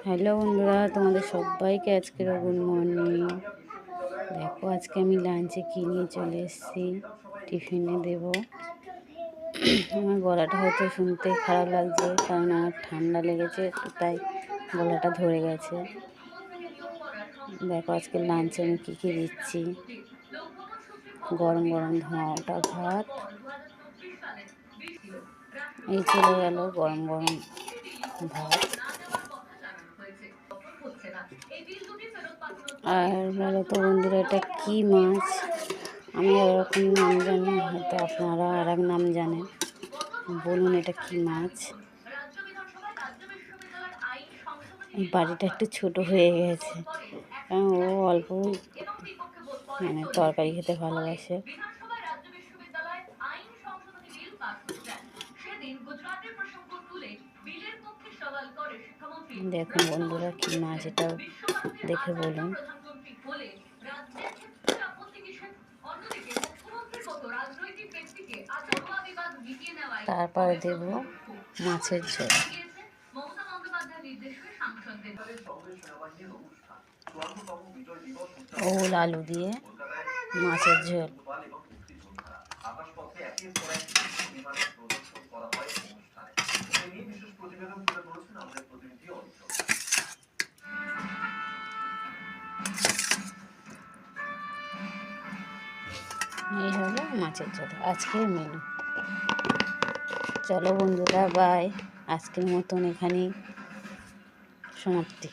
Hello বন্ধুরা, তোমাদের সবাইকে আজকের গুড মর্নিং। দেখো আজকে আমি লাঞ্চে কী নিয়ে চলে এসেছি, টিফিনে দেব। আমার গলাটা হয়তো শুনতে খারাপ লাগছে, কারণ আমার ঠান্ডা লেগেছে একটু, তাই গলাটা ধরে গেছে। দেখো আজকে লাঞ্চে আমি কী কী দিচ্ছি। গরম গরম ধোঁয়াটা ভাত, এই চলে গেল গরম গরম ভাত। আর বলো তো বন্ধুরা, এটা কী মাছ? আমি এরকম নাম জানি, হয়তো আপনারা আর এক নাম জানেন। বলুন এটা কী মাছ? বাড়িটা একটু ছোট হয়ে গেছে, কারণ ও অল্প তরকারি খেতে ভালোবাসে। দেখুন বন্ধুরা কী মাছ, এটা দেখে বলুন। তারপরে দেব মাছের ঝোল, ওল আলু দিয়ে মাছের ঝোল। এই হলো মাছের ঝোল আজকের মেনু। চলো বন্ধুরা, বাই। আজকের মতন এখানেই সমাপ্তি।